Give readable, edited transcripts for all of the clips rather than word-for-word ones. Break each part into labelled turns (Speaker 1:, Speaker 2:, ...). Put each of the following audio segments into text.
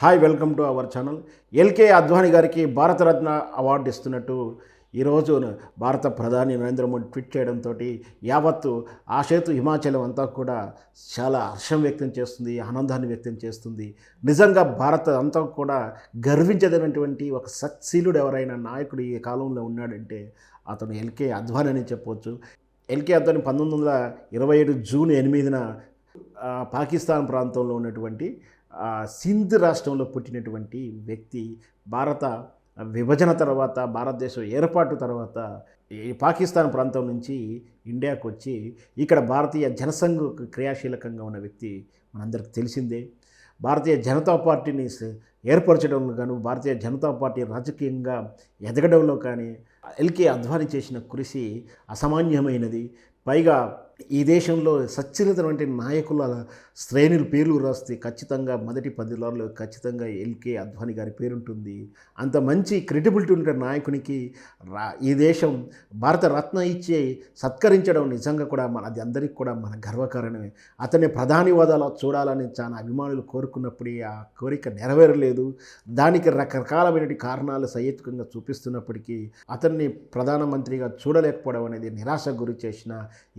Speaker 1: Hi, welcome to our channel. LK Advani గారికి Bharat Ratna award ఇస్తున్నట్టు ఈరోజు భారత ప్రధాని నరేంద్ర మోడీ ట్వీట్ చేయడంతో యావత్తు ఆసేతు హిమాచలం అంతా కూడా చాలా హర్షం వ్యక్తం చేస్తుంది, ఆనందాన్ని వ్యక్తం చేస్తుంది. నిజంగా భారత్ అంతా కూడా గర్వించదగినటువంటి ఒక సత్శీలుడు ఎవరైనా నాయకుడు ఈ కాలంలో ఉన్నాడంటే అతను ఎల్కే అద్వానీ అని చెప్పవచ్చు. ఎల్కే అద్వానీ 1927 జూన్ 8న పాకిస్తాన్ ప్రాంతంలో ఉన్నటువంటి సింధ్ రాష్ట్రంలో పుట్టినటువంటి వ్యక్తి. భారత విభజన తర్వాత, భారతదేశం ఏర్పాటు తర్వాత ఈ పాకిస్తాన్ ప్రాంతం నుంచి ఇండియాకు వచ్చి ఇక్కడ భారతీయ జనసంఘ్ క్రియాశీలకంగా ఉన్న వ్యక్తి మనందరికి తెలిసిందే. భారతీయ జనతా పార్టీని ఏర్పరచడంలో గాను, భారతీయ జనతా పార్టీ రాజకీయంగా ఎదగడంలో కానీ ఎల్కే అద్వానీ చేసిన కృషి అసామాన్యమైనది. పైగా ఈ దేశంలో సచ్చరితటువంటి నాయకుల శ్రేణుల పేర్లు రాస్తే ఖచ్చితంగా మొదటి 10లో ఖచ్చితంగా ఎల్కే అద్వానీ గారి పేరుంటుంది. అంత మంచి క్రెడిబిలిటీ ఉండే నాయకునికి ఈ దేశం భారత రత్న ఇచ్చి సత్కరించడం నిజంగా కూడా అది అందరికీ కూడా మన గర్వకారణమే. అతన్ని ప్రధాని హోదాలో చూడాలని చాలా అభిమానులు కోరుకున్నప్పుడు ఆ కోరిక నెరవేరలేదు. దానికి రకరకాలమైన కారణాలు సహేతుకంగా చూపిస్తున్నప్పటికీ అతన్ని ప్రధానమంత్రిగా చూడలేకపోవడం అనేది నిరాశ గురి చేసిన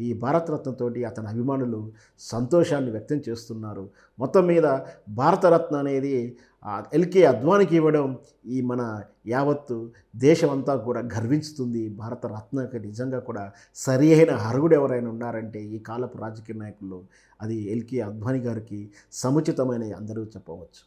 Speaker 1: ఈ భారతరత్నతోటి అతని అభిమానులు సంతోషాన్ని వ్యక్తం చేస్తున్నారు. మొత్తం మీద భారతరత్న అనేది ఎల్కే అద్వానీకి ఇవ్వడం ఈ మన యావత్తు దేశమంతా కూడా గర్వించుతుంది. భారతరత్నకి నిజంగా కూడా సరి అయిన అర్హుడు ఎవరైనా ఉన్నారంటే ఈ కాలపు రాజకీయ నాయకుల్లో అది ఎల్కే అద్వానీ గారికి సముచితమైన అందరూ చెప్పవచ్చు.